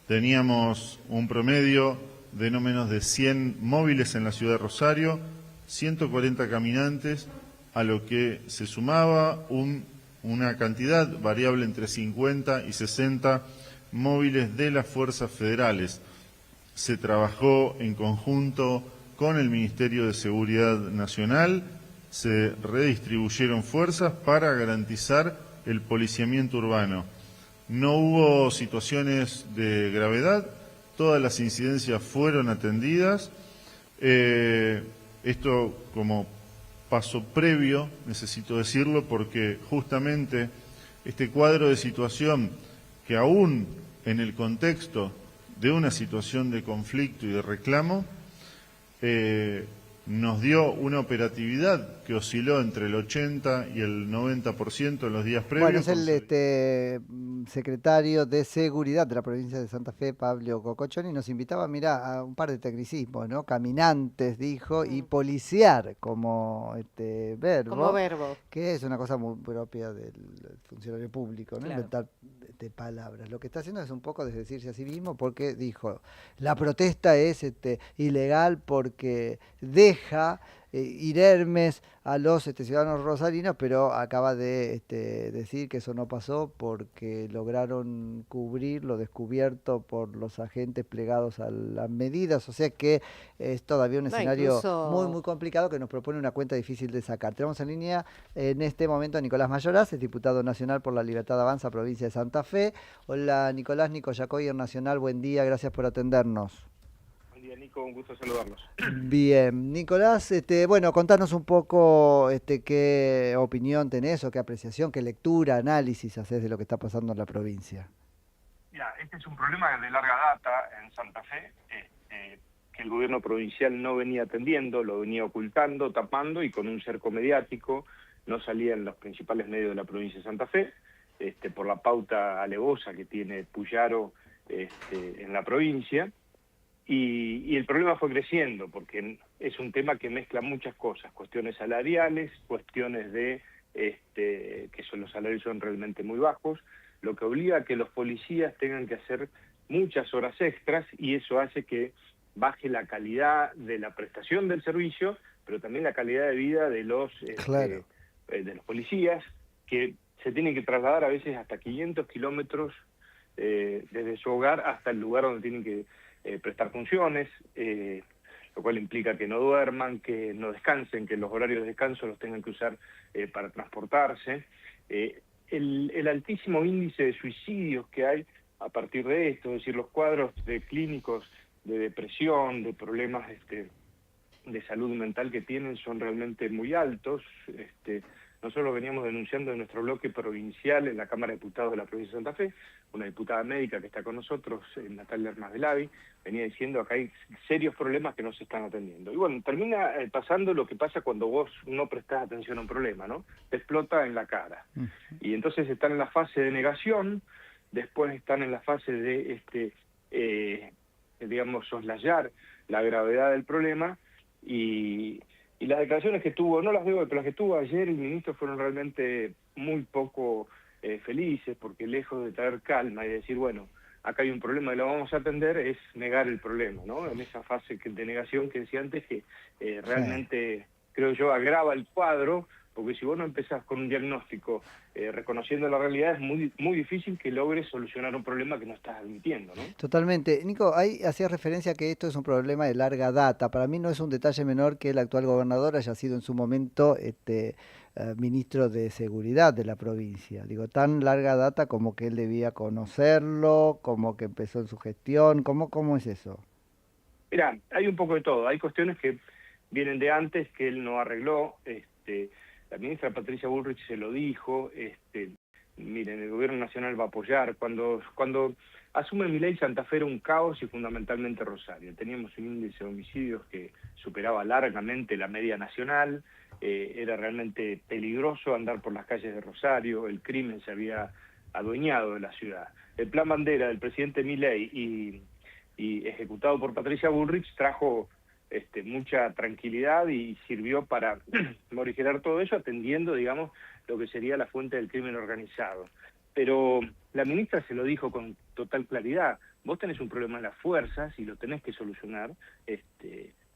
Teníamos un promedio de no menos de 100 móviles en la ciudad de Rosario, 140 caminantes, a lo que se sumaba una cantidad variable entre 50 y 60 móviles de las fuerzas federales. Se trabajó en conjunto con el Ministerio de Seguridad Nacional, se redistribuyeron fuerzas para garantizar el policiamiento urbano. No hubo situaciones de gravedad, todas las incidencias fueron atendidas. Esto como paso previo, necesito decirlo, porque justamente este cuadro de situación que aún en el contexto de una situación de conflicto y de reclamo, nos dio una operatividad que osciló entre el 80 y el 90% en los días previos. Bueno, es el secretario de Seguridad de la provincia de Santa Fe, Pablo Cocochoni, nos invitaba, mirá, a un par de tecnicismos, ¿no? Caminantes, dijo, y policiar como Como verbo, verbo. que es una cosa muy propia del funcionario público, ¿no? Claro. Inventar palabras. Lo que está haciendo es un poco desdecirse a sí mismo porque dijo, la protesta es ilegal porque deja ir Hermes a los ciudadanos rosarinos, pero acaba de decir que eso no pasó porque lograron cubrir lo descubierto por los agentes plegados a las medidas, o sea que es todavía un escenario muy complicado que nos propone una cuenta difícil de sacar. Tenemos en línea en este momento a Nicolás Mayoraz, es diputado nacional por la Libertad Avanza, provincia de Santa Fe. Hola Nicolás, Nico Yacoy, Nacional, buen día, gracias por atendernos. Buen día, Nico, un gusto saludarlos. Bien, Nicolás, bueno, contanos un poco qué opinión tenés o qué apreciación, qué lectura, análisis haces de lo que está pasando en la provincia. Mira, este es un problema de larga data en Santa Fe, que el gobierno provincial no venía atendiendo, lo venía ocultando, tapando y con un cerco mediático no salía en los principales medios de la provincia de Santa Fe, por la pauta alevosa que tiene Puyaro en la provincia. Y el problema fue creciendo, porque es un tema que mezcla muchas cosas, cuestiones salariales, cuestiones de que los salarios son realmente muy bajos, lo que obliga a que los policías tengan que hacer muchas horas extras y eso hace que baje la calidad de la prestación del servicio, pero también la calidad de vida de los policías, que se tienen que trasladar a veces hasta 500 kilómetros desde su hogar hasta el lugar donde tienen que prestar funciones, lo cual implica que no duerman, que no descansen, que los horarios de descanso los tengan que usar para transportarse. El altísimo índice de suicidios que hay a partir de esto, es decir, los cuadros de clínicos de depresión, de problemas de salud mental que tienen son realmente muy altos. Nosotros lo veníamos denunciando en nuestro bloque provincial en la Cámara de Diputados de la provincia de Santa Fe, una diputada médica que está con nosotros, Natalia Hermás de Lavi, venía diciendo acá hay serios problemas que no se están atendiendo. Y bueno, termina pasando lo que pasa cuando vos no prestás atención a un problema, ¿no? Te explota en la cara. Y entonces están en la fase de negación, después están en la fase de, digamos, soslayar la gravedad del problema y las declaraciones que tuvo, no las veo, pero las que tuvo ayer el ministro fueron realmente muy poco felices, porque lejos de traer calma y decir, bueno, acá hay un problema y lo vamos a atender, es negar el problema, ¿no? En esa fase de negación que decía antes, que realmente, creo yo, agrava el cuadro, porque si vos no empezás con un diagnóstico reconociendo la realidad, es muy difícil que logres solucionar un problema que no estás admitiendo, ¿no? Totalmente. Nico, ahí hacías referencia a que esto es un problema de larga data. Para mí no es un detalle menor que el actual gobernador haya sido en su momento ministro de Seguridad de la provincia. Digo, tan larga data como que él debía conocerlo, como que empezó en su gestión. ¿Cómo es eso? Mirá, hay un poco de todo. Hay cuestiones que vienen de antes que él no arregló. La ministra Patricia Bullrich se lo dijo. Miren, el gobierno nacional va a apoyar. Cuando asume Milei, Santa Fe era un caos y fundamentalmente Rosario. Teníamos un índice de homicidios que superaba largamente la media nacional. Era realmente peligroso andar por las calles de Rosario. El crimen se había adueñado de la ciudad. El plan bandera del presidente Milei y ejecutado por Patricia Bullrich trajo mucha tranquilidad y sirvió para morigerar todo eso, atendiendo, digamos, lo que sería la fuente del crimen organizado. Pero la ministra se lo dijo con total claridad. Vos tenés un problema en las fuerzas y lo tenés que solucionar,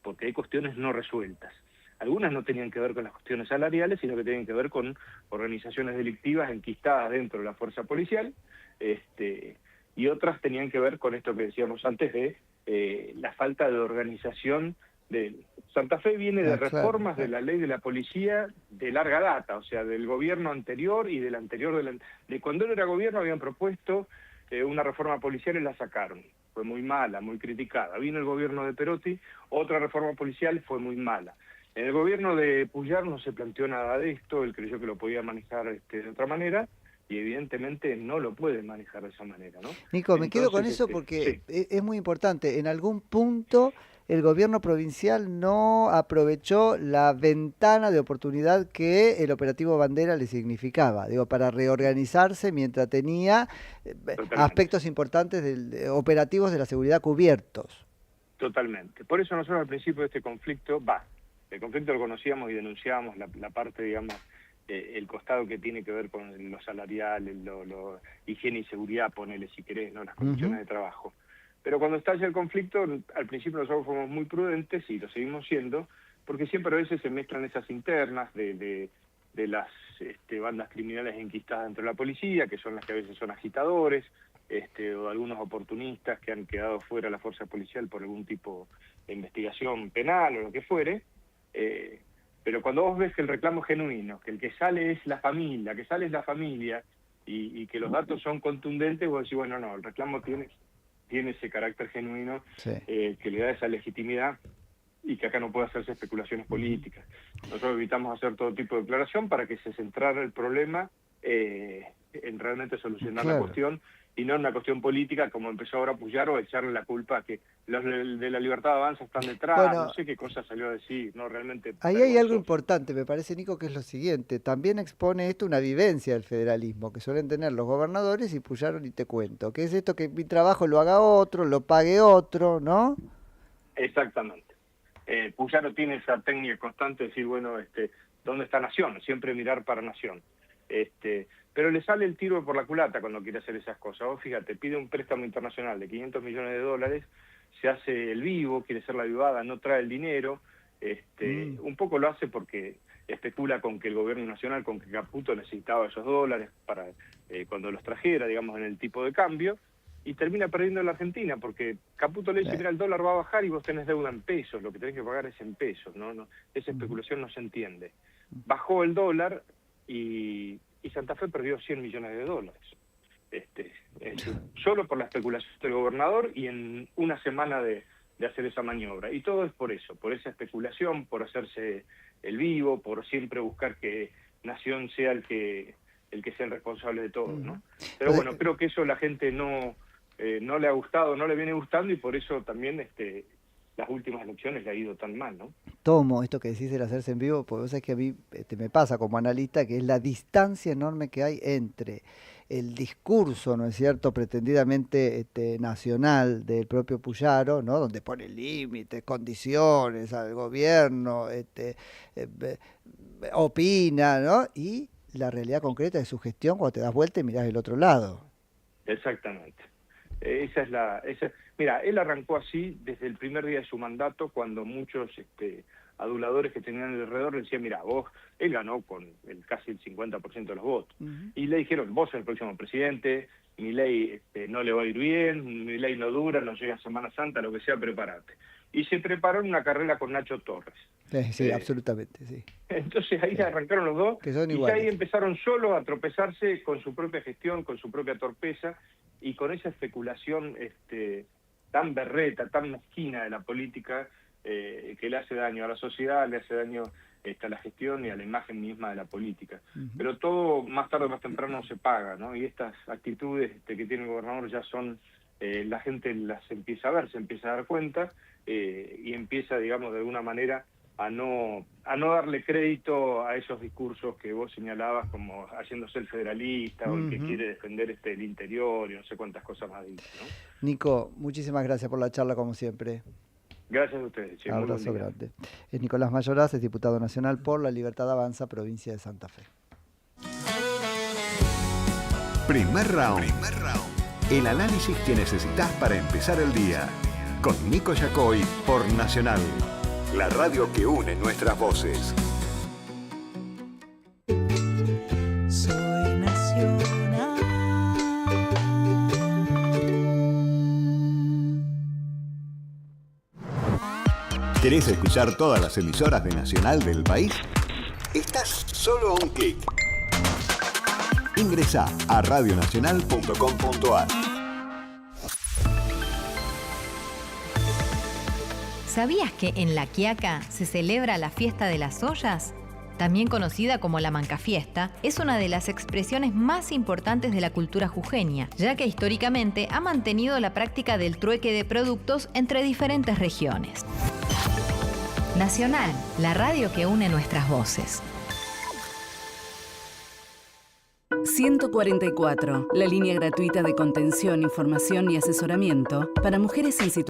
porque hay cuestiones no resueltas. Algunas no tenían que ver con las cuestiones salariales, sino que tenían que ver con organizaciones delictivas enquistadas dentro de la fuerza policial, y otras tenían que ver con esto que decíamos antes de la falta de organización. Santa Fe viene de reformas de la ley de la policía de larga data, o sea, del gobierno anterior y del anterior, de cuando él era gobierno habían propuesto una reforma policial y la sacaron. Fue muy mala, muy criticada. Vino el gobierno de Perotti, otra reforma policial, fue muy mala. En el gobierno de Pujar no se planteó nada de esto, él creyó que lo podía manejar de otra manera, y evidentemente no lo puede manejar de esa manera, ¿no? Nico, me quedo con eso porque es muy importante. En algún punto el gobierno provincial no aprovechó la ventana de oportunidad que el operativo Bandera le significaba, digo, para reorganizarse mientras tenía aspectos importantes operativos de la seguridad cubiertos. Totalmente. Por eso nosotros al principio de este conflicto, el conflicto lo conocíamos y denunciábamos la parte, digamos, el costado que tiene que ver con lo salarial, lo higiene y seguridad, ponele si querés, ¿no? Las condiciones de trabajo. Pero cuando estalla el conflicto, al principio nosotros fuimos muy prudentes y lo seguimos siendo, porque siempre a veces se mezclan esas internas de las bandas criminales enquistadas dentro de la policía, que son las que a veces son agitadores, o algunos oportunistas que han quedado fuera de la fuerza policial por algún tipo de investigación penal o lo que fuere. Pero cuando vos ves que el reclamo es genuino, que el que sale es la familia, y que los datos son contundentes, vos decís, bueno, no, el reclamo tiene ese carácter genuino, que le da esa legitimidad y que acá no puede hacerse especulaciones políticas. Nosotros evitamos hacer todo tipo de declaración para que se centrara el problema en realmente solucionar la cuestión, y no en una cuestión política como empezó ahora a apoyar o a echarle la culpa a que los de la Libertad Avanza están detrás, bueno, no sé qué cosa salió a decir, no realmente. Ahí hay algo importante, me parece, Nico, que es lo siguiente, también expone esto una vivencia del federalismo que suelen tener los gobernadores y Pujaro, y te cuento, que es esto que mi trabajo lo haga otro, lo pague otro, ¿no? Exactamente. Pujaro tiene esa técnica constante de decir, bueno, ¿dónde está Nación? Siempre mirar para Nación. Pero le sale el tiro por la culata cuando quiere hacer esas cosas. Vos fíjate, pide un préstamo internacional de $500 millones, se hace el vivo, quiere ser la vivada, no trae el dinero. Un poco lo hace porque especula con que el gobierno nacional, con que Caputo necesitaba esos dólares para cuando los trajera, digamos, en el tipo de cambio, y termina perdiendo en la Argentina, porque Caputo le dice, mira, el dólar va a bajar y vos tenés deuda en pesos, lo que tenés que pagar es en pesos, ¿no? Esa especulación no se entiende. Bajó el dólar y Santa Fe perdió $100 millones. Solo por la especulación del gobernador y en una semana de hacer esa maniobra. Y todo es por eso, por esa especulación, por hacerse el vivo, por siempre buscar que Nación sea el que sea el responsable de todo, ¿no? Pero bueno, creo que eso a la gente no le ha gustado, no le viene gustando, y por eso también las últimas elecciones le ha ido tan mal, ¿no? Tomo esto que decís del hacerse en vivo, porque vos sabés que a mí me pasa como analista, que es la distancia enorme que hay entre el discurso, ¿no es cierto?, pretendidamente nacional del propio Pujaro, ¿no?, donde pone límites, condiciones al gobierno, opina, ¿no?, y la realidad concreta de su gestión cuando te das vuelta y mirás del otro lado. Exactamente. Mira, él arrancó así desde el primer día de su mandato, cuando muchos aduladores que tenían alrededor le decían, mira, él ganó con casi el 50% de los votos. Y le dijeron, vos sos el próximo presidente, Milei no le va a ir bien, Milei no dura, no llega Semana Santa, lo que sea, prepárate. Y se preparó en una carrera con Nacho Torres. Sí, absolutamente, sí. Entonces ahí arrancaron los dos, que son y iguales. ya ahí empezaron solo a tropezarse con su propia gestión, con su propia torpeza, y con esa especulación tan berreta, tan mezquina de la política, que le hace daño a la sociedad, le hace daño a la gestión y a la imagen misma de la política. Pero todo más tarde o más temprano se paga, ¿no? Y estas actitudes que tiene el gobernador ya son, la gente las empieza a ver, se empieza a dar cuenta, y empieza, digamos, de alguna manera a no darle crédito a esos discursos que vos señalabas, como haciéndose el federalista o el que quiere defender el interior y no sé cuántas cosas más dice, ¿no? Nico, muchísimas gracias por la charla, como siempre. Gracias a ustedes. Sí, abrazo grande. Es Nicolás Mayoraz, es diputado nacional por la Libertad Avanza, provincia de Santa Fe. Primer round. El análisis que necesitas para empezar el día. Con Nico Yacoy por Nacional, la radio que une nuestras voces. Soy Nacional. ¿Querés escuchar todas las emisoras de Nacional del país? Estás solo a un clic. Ingresá a radionacional.com.ar. ¿Sabías que en La Quiaca se celebra la fiesta de las ollas? También conocida como la Mancafiesta, es una de las expresiones más importantes de la cultura jujeña, ya que históricamente ha mantenido la práctica del trueque de productos entre diferentes regiones. Nacional, la radio que une nuestras voces. 144, la línea gratuita de contención, información y asesoramiento para mujeres en situación